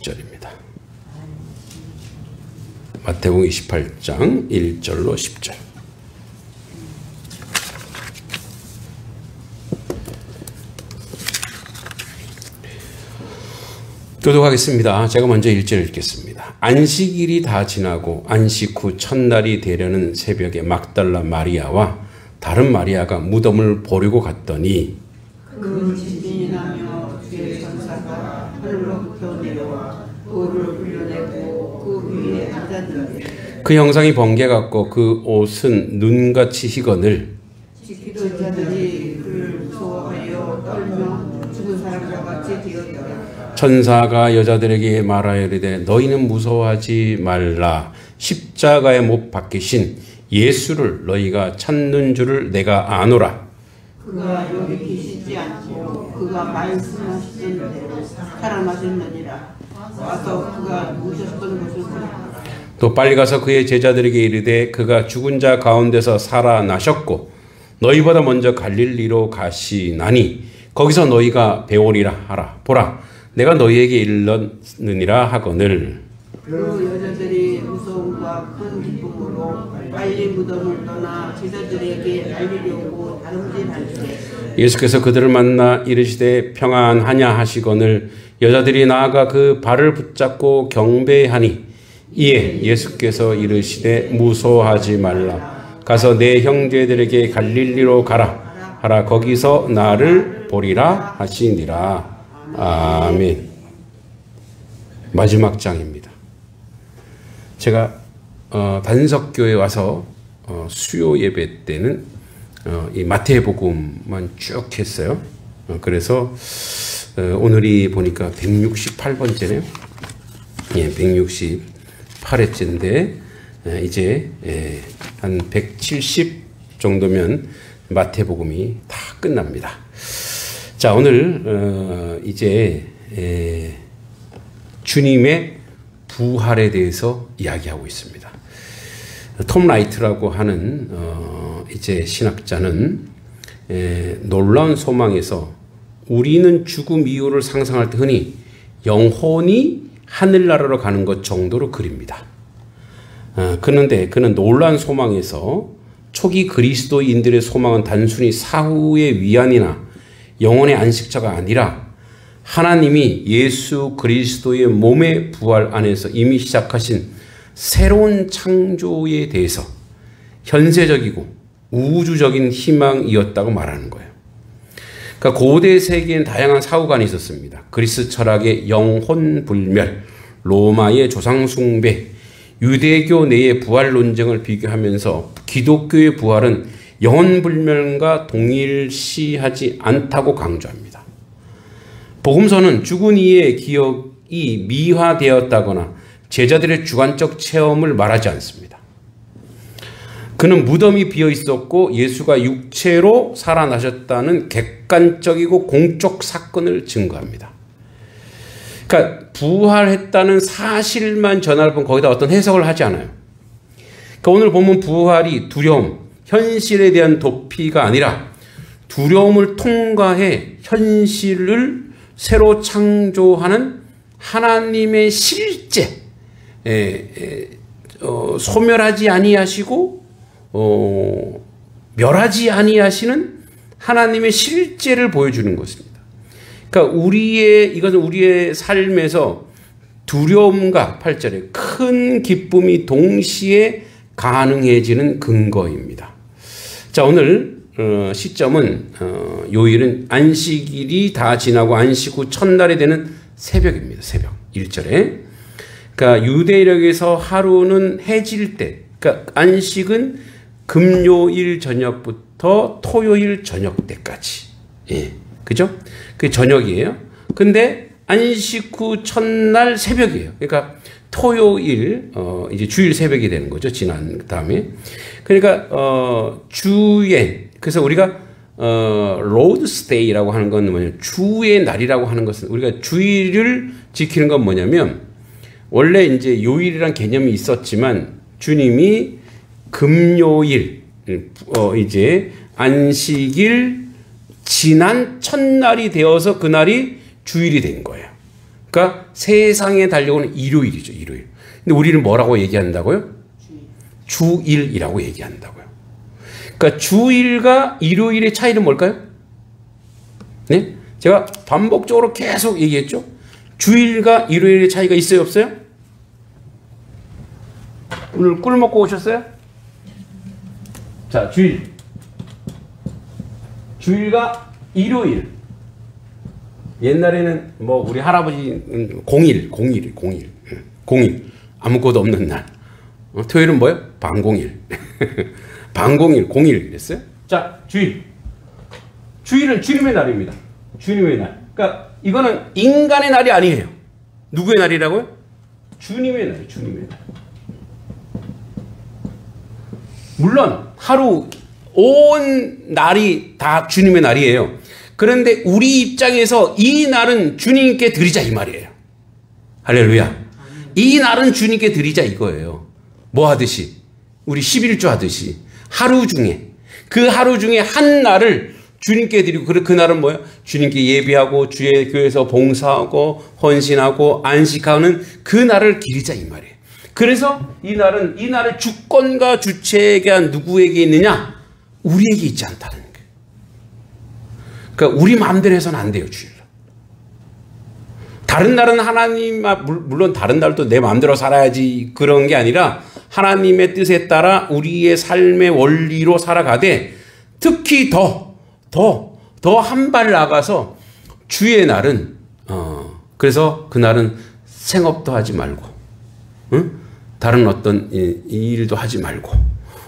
10절입니다. 마태복음 28장 1절로 10절. 교독하겠습니다. 제가 먼저 1절 읽겠습니다. 안식일이 다 지나고 안식 후 첫날이 되려는 새벽에 막달라 마리아와 다른 마리아가 무덤을 보려고 갔더니 그 지진이 나며 주의 천사가 하늘로부터 내려와 돌을 흘려내고 그 위에 앉았는데 그 형상이 번개 같고 그 옷은 눈같이 희건을 지키던 자들이 그를 무서워하여 떨며 죽은 사람과 같이 되었더라. 천사가 여자들에게 말하여 이르되 너희는 무서워하지 말라. 십자가에 못 박히신 예수를 너희가 찾는 줄을 내가 아노라. 그가 여기 계시지 않고 그가 말씀하시던 대로 살아나셨느니라. 와서 그가 누우셨던 곳을 보니라. 또 빨리 가서 그의 제자들에게 이르되 그가 죽은 자 가운데서 살아나셨고 너희보다 먼저 갈릴리로 가시나니 거기서 너희가 배우리라 하라. 보라 내가 너희에게 일렀느니라 하거늘. 그 여자들이 무서움과 큰 기쁨으로 빨리 무덤을 떠나 제자들에게 알리려고 다름질하는데 예수께서 그들을 만나 이르시되 평안하냐 하시거늘 여자들이 나아가 그 발을 붙잡고 경배하니 이에 예수께서 이르시되 무서워하지 말라. 가서 내 형제들에게 갈릴리로 가라 하라. 거기서 나를 보리라 하시니라. 아멘. 마지막 장입니다. 제가 단석교에 와서 수요 예배 때는 이 마태복음만 쭉 했어요. 그래서 오늘이 보니까 168번째네요. 예, 168회째인데 이제 한 170 정도면 마태복음이 다 끝납니다. 자, 오늘 이제 주님의 부활에 대해서 이야기하고 있습니다. 톰 라이트라고 하는 이제 신학자는 놀라운 소망에서 우리는 죽음 이후를 상상할 때 흔히 영혼이 하늘나라로 가는 것 정도로 그립니다. 그런데 그는 놀라운 소망에서 초기 그리스도인들의 소망은 단순히 사후의 위안이나 영혼의 안식처가 아니라 하나님이 예수 그리스도의 몸의 부활 안에서 이미 시작하신 새로운 창조에 대해서 현세적이고 우주적인 희망이었다고 말하는 거예요. 그러니까 고대 세계엔 다양한 사후관이 있었습니다. 그리스 철학의 영혼 불멸, 로마의 조상 숭배, 유대교 내의 부활 논쟁을 비교하면서 기독교의 부활은 영혼 불멸과 동일시하지 않다고 강조합니다. 복음서는 죽은 이의 기억이 미화되었다거나 제자들의 주관적 체험을 말하지 않습니다. 그는 무덤이 비어 있었고 예수가 육체로 살아나셨다는 객관적이고 공적 사건을 증거합니다. 그러니까 부활했다는 사실만 전할 뿐 거기다 어떤 해석을 하지 않아요. 그러니까 오늘 보면 부활이 두려움, 현실에 대한 도피가 아니라 두려움을 통과해 현실을 새로 창조하는 하나님의 실제, 소멸하지 아니하시고 멸하지 아니하시는 하나님의 실제를 보여주는 것입니다. 그러니까 이것은 우리의 삶에서 두려움과 8절에 큰 기쁨이 동시에 가능해지는 근거입니다. 자, 오늘 시점은 요일은 안식일이 다 지나고 안식 후 첫날이 되는 새벽입니다. 새벽 1절에. 그러니까 유대력에서 하루는 해질 때, 그러니까 안식은 금요일 저녁부터 토요일 저녁 때까지. 예. 그죠? 그게 저녁이에요. 근데 안식 후 첫날 새벽이에요. 그러니까 토요일, 이제 주일 새벽이 되는 거죠. 지난 다음에. 그러니까, 주에, 그래서 우리가, 로드스테이라고 하는 건 뭐냐면, 주의 날이라고 하는 것은, 우리가 주일을 지키는 건 뭐냐면, 원래 이제 요일이란 개념이 있었지만, 주님이 금요일, 이제 안식일 지난 첫날이 되어서 그날이 주일이 된 거예요. 그러니까 세상에 달려오는 일요일이죠. 일요일. 근데 우리는 뭐라고 얘기한다고요? 주일이라고 얘기한다고요. 그러니까 주일과 일요일의 차이는 뭘까요? 네? 제가 반복적으로 계속 얘기했죠. 주일과 일요일의 차이가 있어요, 없어요? 오늘 꿀 먹고 오셨어요? 자, 주일과 일요일. 옛날에는 뭐 우리 할아버지는 공일. 아무것도 없는 날. 토요일은 뭐예요? 반공일. 반공일, 공일 그랬어요. 자, 주일은 주님의 날입니다. 주님의 날. 그러니까 이거는 인간의 날이 아니에요. 누구의 날이라고요? 주님의 날, 주님의 날. 물론 하루 온 날이 다 주님의 날이에요. 그런데 우리 입장에서 이 날은 주님께 드리자 이 말이에요. 할렐루야. 이 날은 주님께 드리자 이거예요. 뭐 하듯이? 우리 11조 하듯이 하루 중에 그 하루 중에 한 날을 주님께 드리고 그 날은 뭐예요? 주님께 예배하고 주의 교회에서 봉사하고 헌신하고 안식하는 그 날을 기리자 이 말이에요. 그래서 이 날을 주권과 주체가 누구에게 있느냐? 우리에게 있지 않다는 거예요. 그러니까 우리 마음대로 해서는 안 돼요, 주일날. 다른 날은 하나님, 물론 다른 날도 내 마음대로 살아야지 그런 게 아니라 하나님의 뜻에 따라 우리의 삶의 원리로 살아가되 특히 더 한 발 나가서 주의 날은 그래서 그날은 생업도 하지 말고 응? 다른 어떤 일도 하지 말고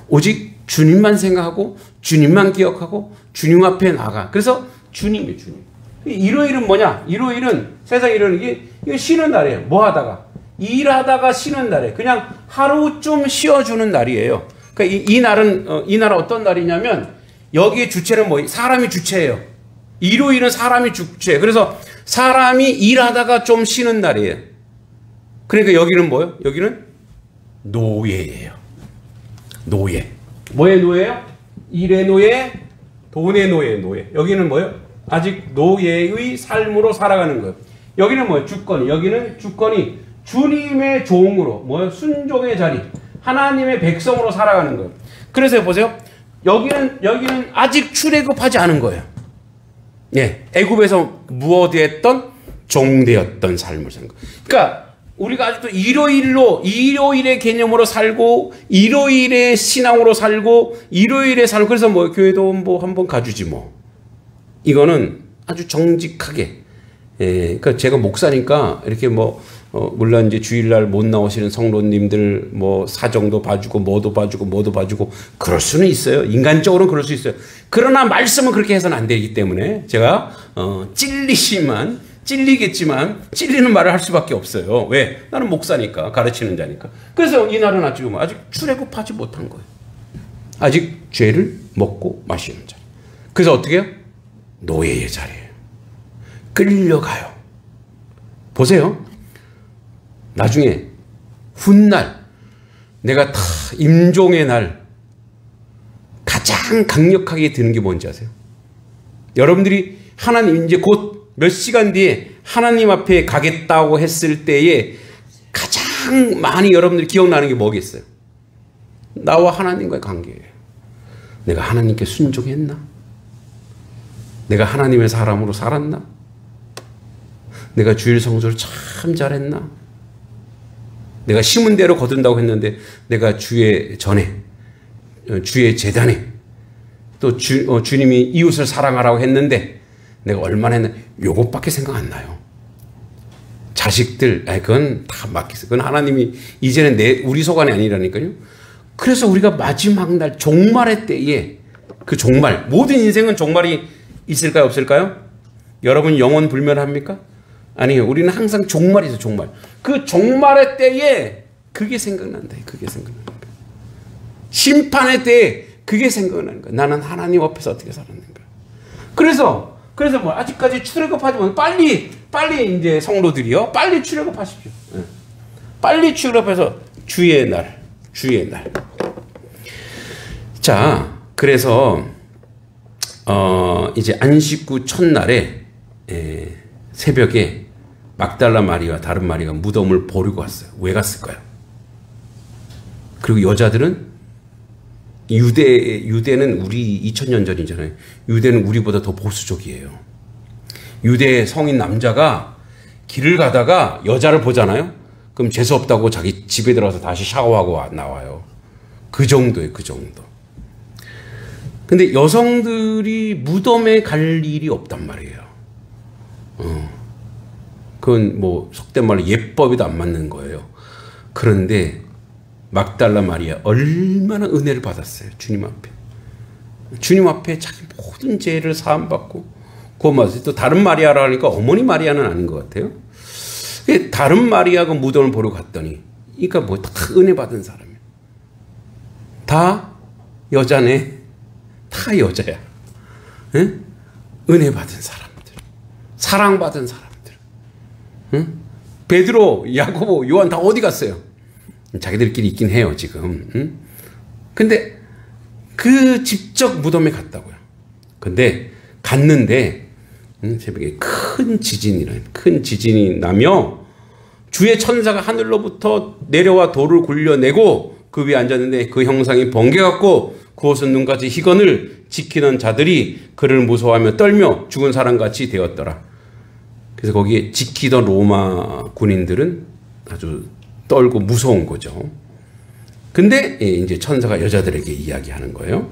오직 주님만 생각하고 주님만 기억하고 주님 앞에 나가. 그래서 주님이에요, 주님. 일요일은 뭐냐? 일요일은 세상 일요일은 이게 쉬는 날이에요. 뭐 하다가? 일하다가 쉬는 날이에요. 그냥 하루 좀 쉬어주는 날이에요. 그러니까 이 날은 어떤 날이냐면 여기에 주체는 뭐 사람이 주체예요. 일요일은 사람이 주체예요. 그래서 사람이 일하다가 좀 쉬는 날이에요. 그러니까 여기는 뭐예요? 여기는 노예예요. 노예. 뭐의 노예예요? 일의 노예, 돈의 노예. 여기는 뭐예요? 아직 노예의 삶으로 살아가는 거예요. 여기는 뭐예요? 주권이. 여기는 주권이 주님의 종으로 뭐예요? 순종의 자리. 하나님의 백성으로 살아가는 거예요. 그래서 보세요. 여기는 아직 출애굽하지 않은 거예요. 예, 애굽에서 무어되었던 종되었던 삶을 사는 거예요. 그러니까 우리가 아직도 일요일의 개념으로 살고 일요일의 신앙으로 살고 일요일에 살고 그래서 뭐 교회도 뭐 한번 가주지 뭐. 이거는 아주 정직하게. 예, 그러니까 제가 목사니까 이렇게 물론 이제 주일날 못 나오시는 성도님들 뭐 사정도 봐주고 뭐도 봐주고 그럴 수는 있어요. 인간적으로는 그럴 수 있어요. 그러나 말씀은 그렇게 해서는 안 되기 때문에 제가 찔리겠지만 찔리는 말을 할 수밖에 없어요. 왜? 나는 목사니까 가르치는 자니까. 그래서 이 날은 아직 출애굽하지 못한 거예요. 아직 죄를 먹고 마시는 자. 그래서 어떻게 해요? 노예의 자리예요. 끌려가요. 보세요. 나중에 훗날 내가 다 임종의 날 가장 강력하게 드는 게 뭔지 아세요? 여러분들이 하나님 이제 곧 몇 시간 뒤에 하나님 앞에 가겠다고 했을 때에 가장 많이 여러분들이 기억나는 게 뭐겠어요? 나와 하나님과의 관계예요. 내가 하나님께 순종했나? 내가 하나님의 사람으로 살았나? 내가 주일 성수를 참 잘했나? 내가 심은 대로 거둔다고 했는데 내가 주의 재단에 또 주님이 이웃을 사랑하라고 했는데 내가 얼마나 했나? 요것밖에 생각 안 나요. 자식들, 그건 다 맡겼어요. 그건 하나님이 이제는 우리 소관이 아니라니까요. 그래서 우리가 마지막 날 종말의 때에 그 종말, 모든 인생은 종말이 있을까요, 없을까요? 여러분 영원 불멸합니까? 아니요. 우리는 항상 종말이 있어요, 종말. 그 종말의 때에 그게 생각난다. 그게 생각나는 거야. 심판의 때에 그게 생각나는 거야. 나는 하나님 앞에서 어떻게 살았는가. 그래서 뭐 아직까지 출애굽하지 못한 빨리 이제 성도들이요. 빨리 출애굽하십시오. 빨리 출애굽해서 주의 날. 자, 그래서 이제 안식구 첫날에 새벽에 막달라 마리아와 다른 마리아가 무덤을 보려고 왔어요. 왜 갔을까요? 그리고 여자들은 유대는 우리 2000년 전이잖아요. 유대는 우리보다 더 보수적이에요. 유대 성인 남자가 길을 가다가 여자를 보잖아요. 그럼 재수 없다고 자기 집에 들어가서 다시 샤워하고 나와요. 그 정도예요. 그 정도. 근데 여성들이 무덤에 갈 일이 없단 말이에요. 그건 뭐 속된 말로 예법에도 안 맞는 거예요. 그런데 막달라 마리아 얼마나 은혜를 받았어요. 주님 앞에. 주님 앞에 자기 모든 죄를 사함받고 구원받았어요. 또 다른 마리아라 하니까 어머니 마리아는 아닌 것 같아요. 다른 마리아가 무덤을 보러 갔더니 그러니까 뭐 다 은혜 받은 사람이에요. 다 여자네. 다 여자야. 응? 은혜 받은 사람들. 사랑받은 사람들. 응? 베드로, 야고보, 요한 다 어디 갔어요? 자기들끼리 있긴 해요, 지금. 응? 근데 그 직접 무덤에 갔다고요. 근데 갔는데 새벽에 큰 지진이 나며 주의 천사가 하늘로부터 내려와 돌을 굴려내고 그 위에 앉았는데 그 형상이 번개같고 그곳은 눈같이 희건을 지키는 자들이 그를 무서워하며 떨며 죽은 사람같이 되었더라. 그래서 거기에 지키던 로마 군인들은 아주 떨고 무서운 거죠. 근데 이제 천사가 여자들에게 이야기하는 거예요.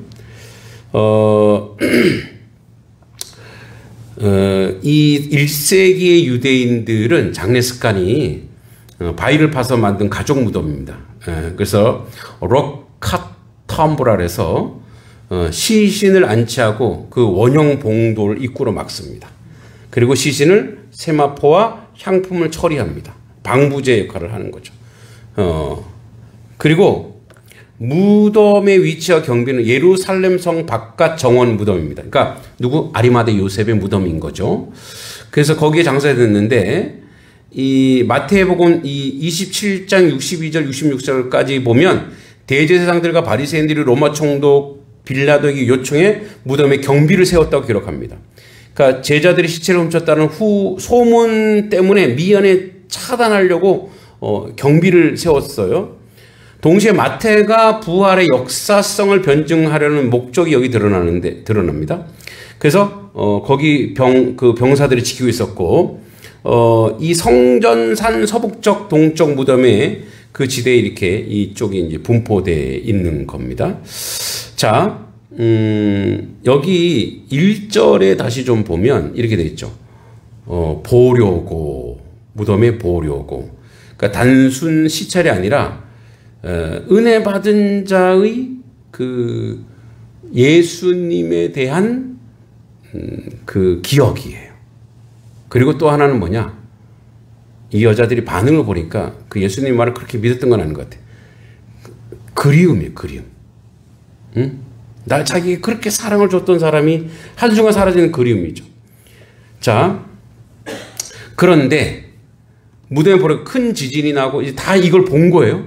이 1세기의 유대인들은 장례 습관이 바위를 파서 만든 가족 무덤입니다. 그래서 럭카텀브랄에서 시신을 안치하고 그 원형 봉도를 입구로 막습니다. 그리고 시신을 세마포와 향품을 처리합니다. 방부제 역할을 하는 거죠. 그리고 무덤의 위치와 경비는 예루살렘 성 바깥 정원 무덤입니다. 그러니까 누구? 아리마대 요셉의 무덤인 거죠. 그래서 거기에 장사됐는데 이 마태복음 이 27장 62절 66절까지 보면 대제사장들과 바리새인들이 로마 총독 빌라도에게 요청해 무덤에 경비를 세웠다고 기록합니다. 그러니까 제자들이 시체를 훔쳤다는 소문 때문에 미연에 차단하려고 경비를 세웠어요. 동시에 마태가 부활의 역사성을 변증하려는 목적이 여기 드러납니다. 그래서 거기 병사들이 지키고 있었고 이 성전산 서북쪽 동쪽 무덤에 그 지대에 이렇게 이쪽이 이제 분포되어 있는 겁니다. 자, 여기 1절에 다시 좀 보면 이렇게 되어 있죠. 보려고 무덤에 보려고. 그러니까 단순 시찰이 아니라 은혜 받은 자의 그 예수님에 대한 그 기억이에요. 그리고 또 하나는 뭐냐? 이 여자들이 반응을 보니까 그 예수님 말을 그렇게 믿었던 건 아닌 것 같아요. 그리움이에요, 그리움. 응? 나 자기에게 그렇게 사랑을 줬던 사람이 한순간 사라지는 그리움이죠. 자, 그런데 무덤에 보니까 큰 지진이 나고 이제 다 이걸 본 거예요.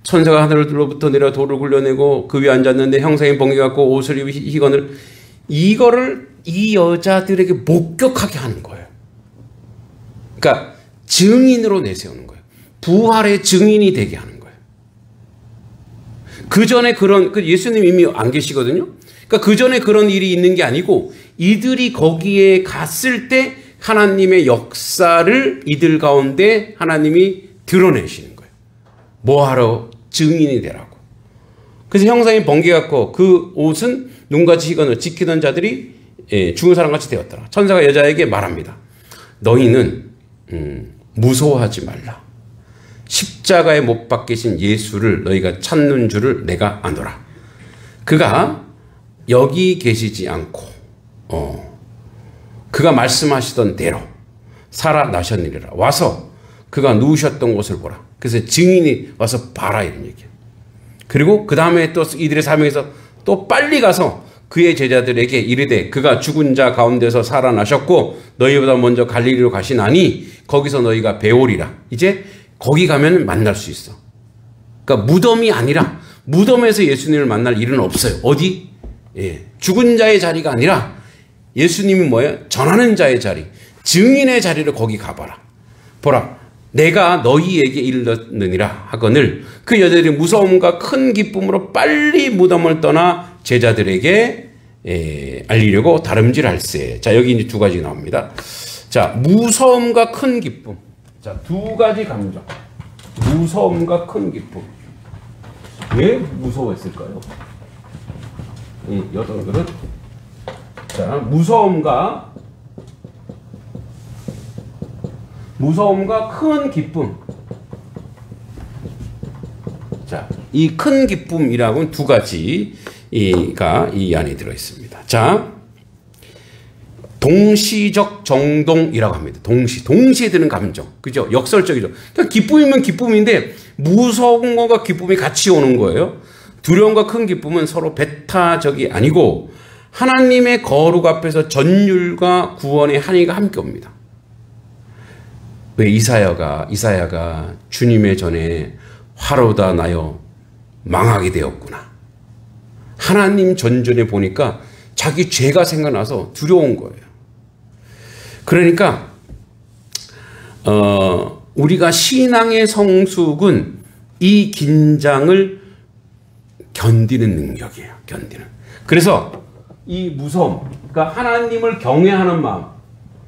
천사가 하늘로부터 내려 돌을 굴려내고 그 위에 앉았는데 형상이 번개같고 옷을 입은 희건을 이거를 이 여자들에게 목격하게 하는 거예요. 그러니까 증인으로 내세우는 거예요. 부활의 증인이 되게 하는 거예요. 그 전에 예수님 이미 안 계시거든요. 그러니까 그 전에 그런 일이 있는 게 아니고 이들이 거기에 갔을 때 하나님의 역사를 이들 가운데 하나님이 드러내시는 거예요. 뭐하러? 증인이 되라고. 그래서 형상이 번개 같고 그 옷은 눈같이 희건을 지키던 자들이 죽은 사람같이 되었더라. 천사가 여자에게 말합니다. 너희는 무서워하지 말라. 십자가에 못 박히신 예수를 너희가 찾는 줄을 내가 아노라. 그가 여기 계시지 않고 그가 말씀하시던 대로 살아나셨느니라. 와서 그가 누우셨던 곳을 보라. 그래서 증인이 와서 봐라 이런 얘기예요. 그리고 그 다음에 또 이들의 사명에서 또 빨리 가서 그의 제자들에게 이르되 그가 죽은 자 가운데서 살아나셨고 너희보다 먼저 갈릴리로 가시나니 거기서 너희가 배우리라. 이제 거기 가면 만날 수 있어. 그러니까 무덤이 아니라 무덤에서 예수님을 만날 일은 없어요. 어디? 죽은 자의 자리가 아니라 예수님이 뭐예요? 전하는 자의 자리, 증인의 자리를 거기 가봐라. 보라 내가 너희에게 이르느니라 하거늘 그 여자들이 무서움과 큰 기쁨으로 빨리 무덤을 떠나 제자들에게 알리려고 다름질할세. 자, 여기 이제 두 가지 나옵니다. 자, 무서움과 큰 기쁨. 자, 두 가지 감정. 무서움과 큰 기쁨. 왜 무서워했을까요? 이 여성들은 자, 무서움과 큰 기쁨. 자, 이 큰 기쁨이라고는 두 가지가 이 안에 들어 있습니다. 자, 동시적 정동이라고 합니다. 동시에 드는 감정. 그죠? 역설적이죠. 그러니까 기쁨이면 기쁨인데 무서운 것과 기쁨이 같이 오는 거예요. 두려움과 큰 기쁨은 서로 배타적이 아니고 하나님의 거룩 앞에서 전율과 구원의 한의가 함께 옵니다. 왜 이사야가 주님의 전에 화로다 나여 망하게 되었구나. 하나님 전전에 보니까 자기 죄가 생각나서 두려운 거예요. 그러니까 우리가 신앙의 성숙은 이 긴장을 견디는 능력이에요. 그래서 이 무서움, 그러니까 하나님을 경외하는 마음,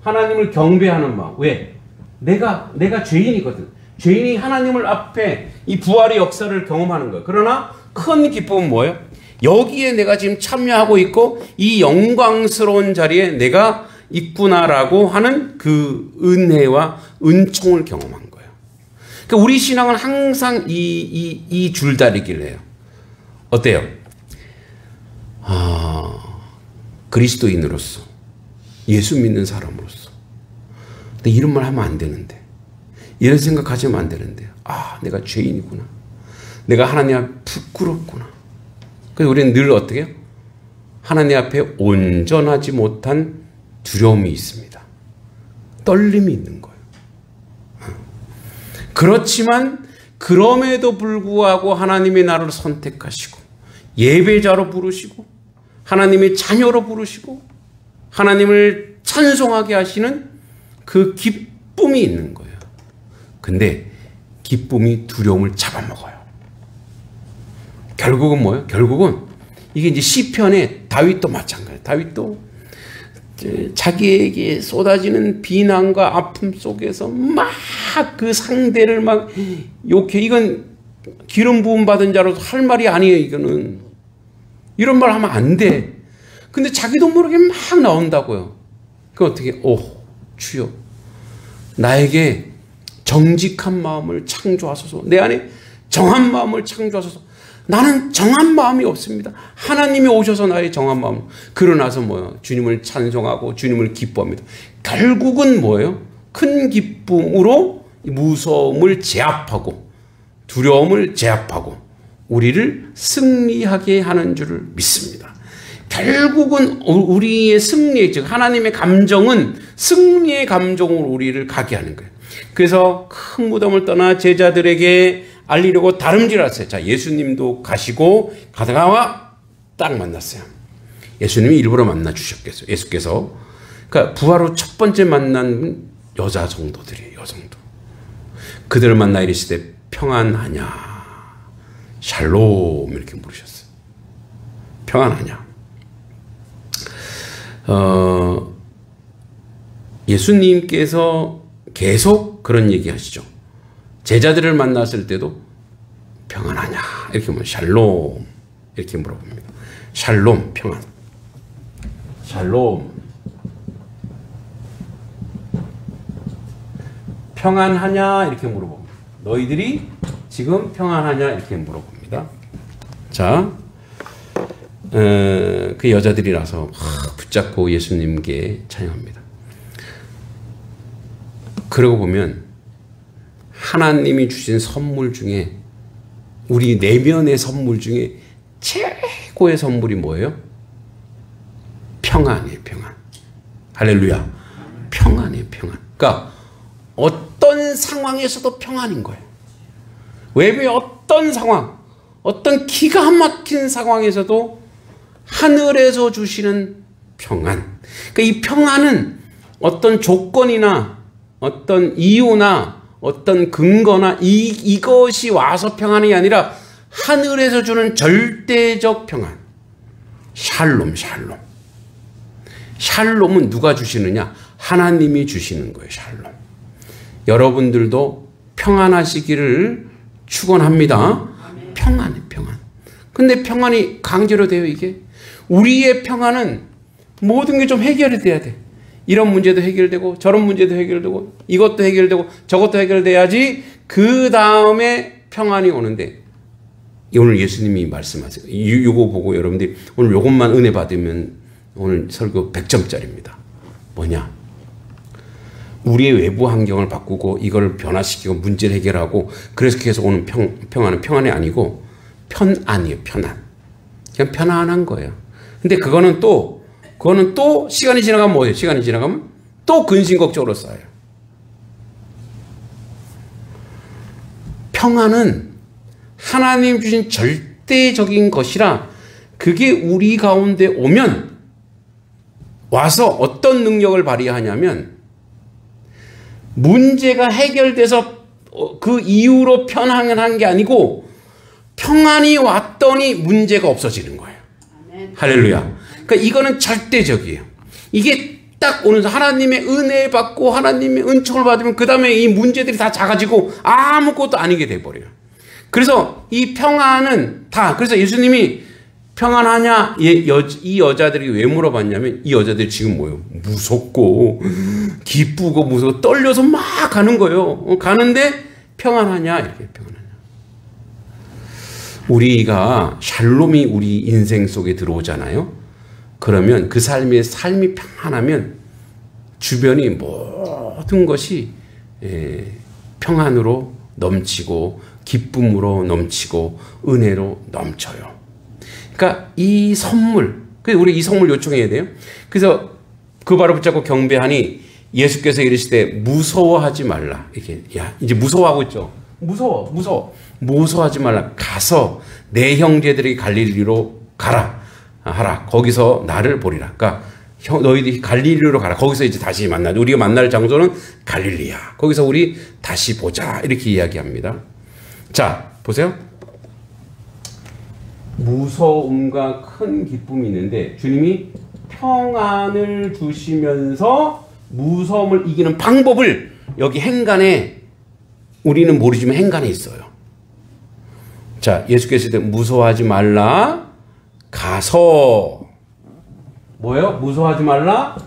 하나님을 경배하는 마음. 왜? 내가 죄인이거든. 죄인이 하나님을 앞에 이 부활의 역사를 경험하는 거예요. 그러나 큰 기쁨은 뭐예요? 여기에 내가 지금 참여하고 있고 이 영광스러운 자리에 내가 있구나라고 하는 그 은혜와 은총을 경험한 거예요. 그러니까 우리 신앙은 항상 이 줄다리기를 해요. 어때요? 그리스도인으로서, 예수 믿는 사람으로서, 근데 이런 말 하면 안 되는데, 이런 생각하시면 안 되는데, 내가 죄인이구나. 내가 하나님 앞에 부끄럽구나. 그래서 우리는 늘 어떻게 해요? 하나님 앞에 온전하지 못한 두려움이 있습니다. 떨림이 있는 거예요. 그렇지만 그럼에도 불구하고 하나님의 나를 선택하시고 예배자로 부르시고 하나님의 자녀로 부르시고 하나님을 찬송하게 하시는 그 기쁨이 있는 거예요. 근데 기쁨이 두려움을 잡아먹어요. 결국은 뭐예요? 결국은 이게 이제 시편에 다윗도 마찬가지예요. 다윗도 자기에게 쏟아지는 비난과 아픔 속에서 막 그 상대를 막 욕해. 이건 기름 부음 받은 자로서 할 말이 아니에요. 이거는 이런 말 하면 안 돼. 근데 자기도 모르게 막 나온다고요. 그 어떻게? 주여, 나에게 정직한 마음을 창조하소서. 내 안에 정한 마음을 창조하소서. 나는 정한 마음이 없습니다. 하나님이 오셔서 나의 정한 마음. 그러나서 뭐예요? 주님을 찬송하고 주님을 기뻐합니다. 결국은 뭐예요? 큰 기쁨으로 무서움을 제압하고 두려움을 제압하고 우리를 승리하게 하는 줄을 믿습니다. 결국은 우리의 승리, 즉 하나님의 감정은 승리의 감정으로 우리를 가게 하는 거예요. 그래서 큰 무덤을 떠나 제자들에게 알리려고 다름질하세요. 자, 예수님도 가시고 가다가 딱 만났어요. 예수님이 일부러 만나 주셨겠어요. 예수께서. 그러니까 부활 후 첫 번째 만난 여자 성도들이에요. 여성도. 그들을 만나 이르시되 평안하냐. 샬롬 이렇게 물으셨어요. 평안하냐. 예수님께서 계속 그런 얘기 하시죠. 제자들을 만났을 때도 평안하냐 이렇게 뭐 샬롬 이렇게 물어봅니다. 샬롬, 평안. 샬롬, 평안하냐 이렇게 물어봅니다. 너희들이 지금 평안하냐 이렇게 물어봅니다. 자, 그 여자들이라서 붙잡고 예수님께 찬양합니다. 그러고 보면 하나님이 주신 선물 중에 우리 내면의 선물 중에 최고의 선물이 뭐예요? 평안이에요. 평안. 할렐루야. 평안이에요. 평안. 그러니까 어떤 상황에서도 평안인 거예요. 외부의 어떤 상황, 어떤 기가 막힌 상황에서도 하늘에서 주시는 평안. 그러니까 이 평안은 어떤 조건이나 어떤 이유나 어떤 근거나 이것이 와서 평안이 아니라 하늘에서 주는 절대적 평안. 샬롬. 샬롬은 누가 주시느냐? 하나님이 주시는 거예요. 샬롬. 여러분들도 평안하시기를 축원합니다. 평안. 근데 평안이 강제로 돼요, 이게? 우리의 평안은 모든 게 좀 해결이 돼야 돼. 이런 문제도 해결되고 저런 문제도 해결되고 이것도 해결되고 저것도 해결돼야지 그 다음에 평안이 오는데, 오늘 예수님이 말씀하세요. 이거 보고 여러분들이 오늘 이것만 은혜 받으면 오늘 설교 100점짜리입니다. 뭐냐? 우리의 외부 환경을 바꾸고 이걸 변화시키고 문제를 해결하고 그래서 계속 오는 평안은 평안이 아니고 편안이에요. 편안. 그냥 편안한 거예요. 근데 그거는 또 시간이 지나가면 뭐예요? 시간이 지나가면 또 근심걱정으로 쌓여요. 평안은 하나님 주신 절대적인 것이라 그게 우리 가운데 오면 와서 어떤 능력을 발휘하냐면 문제가 해결돼서 그 이후로 편안한 게 아니고 평안이 왔더니 문제가 없어지는 거예요. 할렐루야. 그러니까 이거는 절대적이에요. 이게 딱 오는 하나님의 은혜 받고 하나님의 은총을 받으면 그 다음에 이 문제들이 다 작아지고 아무것도 아니게 돼버려요. 그래서 이 평안은 그래서 예수님이 평안하냐? 이 여자들이 왜 물어봤냐면 이 여자들이 지금 뭐예요? 무섭고 기쁘고 무섭고 떨려서 막 가는 거예요. 가는데 평안하냐? 이렇게 평안하냐. 우리가 샬롬이 우리 인생 속에 들어오잖아요. 그러면 그 삶이 평안하면 주변이 모든 것이 평안으로 넘치고 기쁨으로 넘치고 은혜로 넘쳐요. 그러니까 이 선물, 우리 이 선물 요청해야 돼요. 그래서 그 발을 붙잡고 경배하니 예수께서 이르시되 무서워하지 말라. 이렇게 이제 무서워하고 있죠. 무서워하지 말라. 가서 내 형제들이 갈릴리로 가라 하라. 거기서 나를 보리라. 그러니까 너희들이 갈릴리로 가라. 거기서 이제 다시 만나자. 우리가 만날 장소는 갈릴리야. 거기서 우리 다시 보자. 이렇게 이야기합니다. 자, 보세요. 무서움과 큰 기쁨이 있는데 주님이 평안을 주시면서 무서움을 이기는 방법을 여기 행간에 우리는 모르지만 행간에 있어요. 자, 예수께서 무서워하지 말라. 가서 뭐예요? 무서워하지 말라.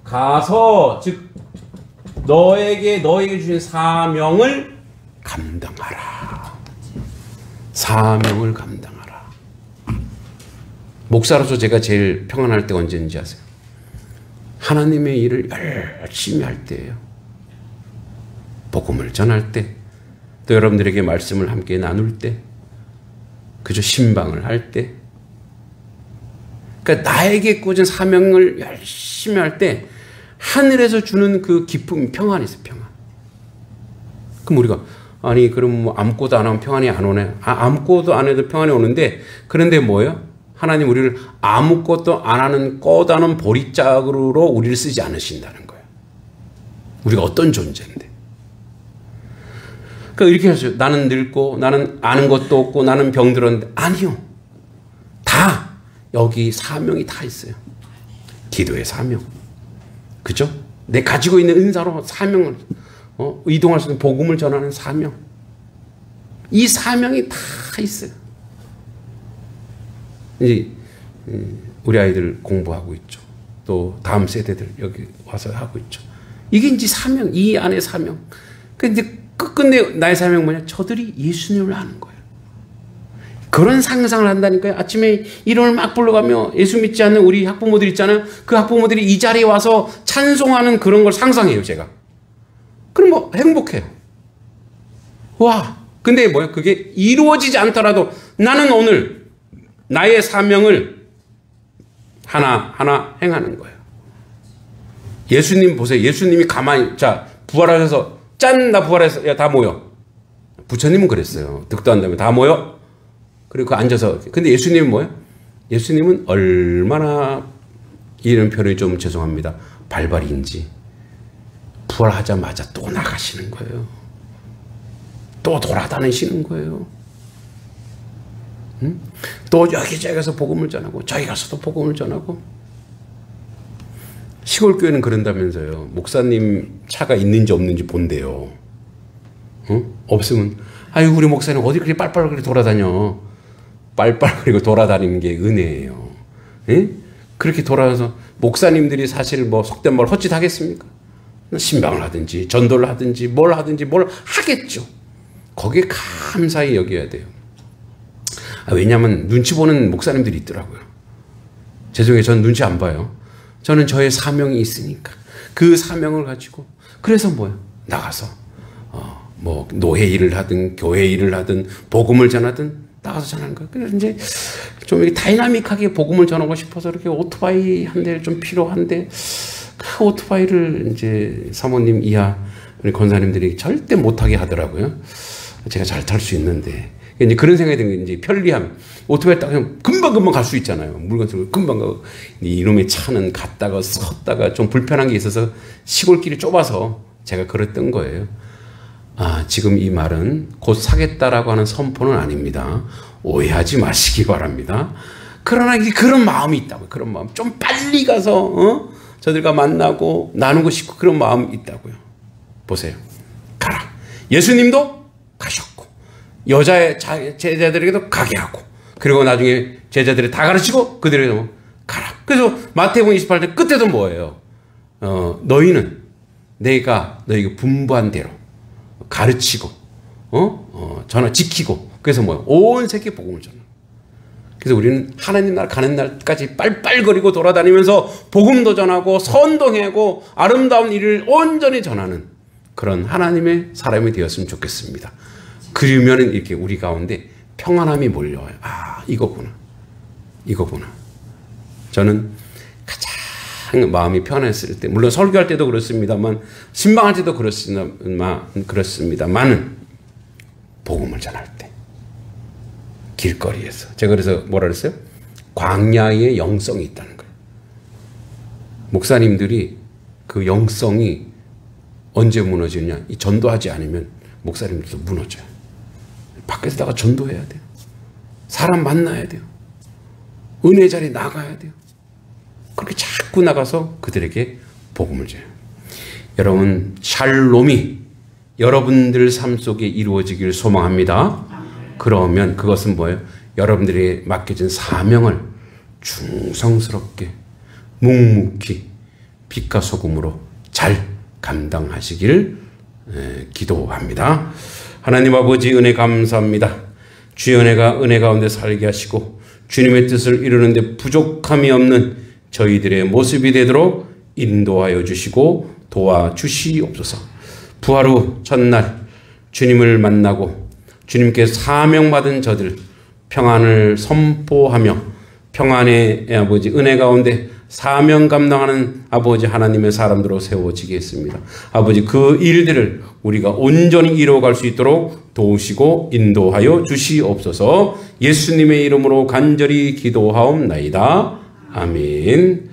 가서 즉 너에게 주신 사명을 감당하라. 사명을 감당하라. 목사로서 제가 제일 평안할 때가 언제인지 아세요? 하나님의 일을 열심히 할 때예요. 복음을 전할 때, 또 여러분들에게 말씀을 함께 나눌 때, 그저 신방을 할 때, 그러니까 나에게 꽂은 사명을 열심히 할 때 하늘에서 주는 그 기쁨, 평안이 있어요. 평안. 그럼 우리가 그럼 뭐 아무것도 안 하면 평안이 안 오네. 아무것도 안 해도 평안이 오는데, 그런데 뭐예요? 하나님 우리를 아무것도 안 하는 꺼다는 보릿자루로 우리를 쓰지 않으신다는 거예요. 우리가 어떤 존재인데. 그러니까 이렇게 하죠. 나는 늙고 나는 아는 것도 없고 나는 병들었는데, 아니요. 다 여기 사명이 다 있어요. 기도의 사명. 그죠? 내 가지고 있는 은사로 사명을 이동할 수 있는 복음을 전하는 사명. 이 사명이 다 있어요. 이제 우리 아이들 공부하고 있죠. 또 다음 세대들 여기 와서 하고 있죠. 이게 이제 사명, 이 안에 사명. 근데 끝끝내 나의 사명 뭐냐? 저들이 예수님을 아는 거예요. 그런 상상을 한다니까요. 아침에 이름을 막 불러가며 예수 믿지 않는 우리 학부모들 있잖아요. 그 학부모들이 이 자리에 와서 찬송하는 그런 걸 상상해요, 제가. 그럼 뭐 행복해요. 와, 근데 뭐야? 그게 이루어지지 않더라도 나는 오늘 나의 사명을 하나하나 행하는 거예요. 예수님 보세요. 예수님이 가만히, 부활하셔서, 나 부활해서, 다 모여. 부처님은 그랬어요. 득도 한 다음에 다 모여. 그리고 앉아서. 근데 예수님은 뭐예요? 예수님은 얼마나, 이런 표현이 좀 죄송합니다. 발발인지, 부활하자마자 또 나가시는 거예요. 또 돌아다니시는 거예요. 응? 또 여기저기 가서 복음을 전하고 저기 가서도 복음을 전하고. 시골 교회는 그런다면서요. 목사님 차가 있는지 없는지 본대요. 응? 없으면 아유 우리 목사님 어디 그렇게 빨빨 돌아다녀. 빨빨 그리고 돌아다니는 게 은혜예요. 응? 그렇게 돌아서 목사님들이 사실 뭐 속된 말 헛짓하겠습니까? 신방을 하든지 전도를 하든지 뭘 하겠죠. 거기에 감사히 여겨야 돼요. 왜냐하면 눈치 보는 목사님들이 있더라고요. 죄송해요. 저는 눈치 안 봐요. 저는 저의 사명이 있으니까 그 사명을 가지고 그래서 뭐예요? 나가서 뭐 노회 일을 하든 교회 일을 하든 복음을 전하든 나가서 전하는 거예요. 그래서 이제 좀 이렇게 다이나믹하게 복음을 전하고 싶어서 이렇게 오토바이 한 대를 좀 필요한데 그 오토바이를 이제 사모님 이하 우리 권사님들이 절대 못하게 하더라고요. 제가 잘 탈 수 있는데 이제 그런 생각이 드는 게 이제 편리함. 오토바이 딱 그냥 금방 갈 수 있잖아요. 물건 쓰고 금방 가고. 이놈의 차는 갔다가 섰다가 좀 불편한 게 있어서 시골길이 좁아서 제가 그랬던 거예요. 지금 이 말은 곧 사겠다라고 하는 선포는 아닙니다. 오해하지 마시기 바랍니다. 그러나 그런 마음이 있다고요. 그런 마음. 좀 빨리 가서 저들과 만나고 나누고 싶고 그런 마음이 있다고요. 보세요. 가라. 예수님도 가셨고 여자의 제자들에게도 가게 하고 그리고 나중에 제자들이 다 가르치고 그들에게 가라. 그래서 마태복음 28절 끝에도 뭐예요? 너희는 내가 너희에게 분부한 대로 가르치고 전하 지키고 그래서 뭐예요? 온 세계 복음을 전하. 그래서 우리는 하나님 나라 가는 날까지 빨빨거리고 돌아다니면서 복음도 전하고 선동하고 아름다운 일을 온전히 전하는 그런 하나님의 사람이 되었으면 좋겠습니다. 그러면 이렇게 우리 가운데 평안함이 몰려와요. 이거구나. 저는 가장 마음이 편했을 때, 물론 설교할 때도 그렇습니다만, 신방할 때도 그렇습니다만은, 복음을 전할 때, 길거리에서. 제가 그래서 뭐라 그랬어요? 광야의 영성이 있다는 거예요. 목사님들이 그 영성이 언제 무너지느냐? 이 전도하지 않으면 목사님들도 무너져요. 밖에서 나가 전도해야 돼요. 사람 만나야 돼요. 은혜 자리 나가야 돼요. 그렇게 자꾸 나가서 그들에게 복음을 줘요. 여러분 샬롬이 여러분들 삶 속에 이루어지길 소망합니다. 그러면 그것은 뭐예요? 여러분들이 맡겨진 사명을 충성스럽게 묵묵히 빛과 소금으로 잘 감당하시길 기도합니다. 하나님 아버지 은혜 감사합니다. 주의 은혜가 은혜 가운데 살게 하시고 주님의 뜻을 이루는데 부족함이 없는 저희들의 모습이 되도록 인도하여 주시고 도와주시옵소서. 부활 후 첫날 주님을 만나고 주님께 사명받은 저들 평안을 선포하며 평안의 아버지 은혜 가운데 사명 감당하는 아버지 하나님의 사람들로 세워지게 했습니다. 아버지 그 일들을 우리가 온전히 이루어갈 수 있도록 도우시고 인도하여 주시옵소서. 예수님의 이름으로 간절히 기도하옵나이다. 아멘.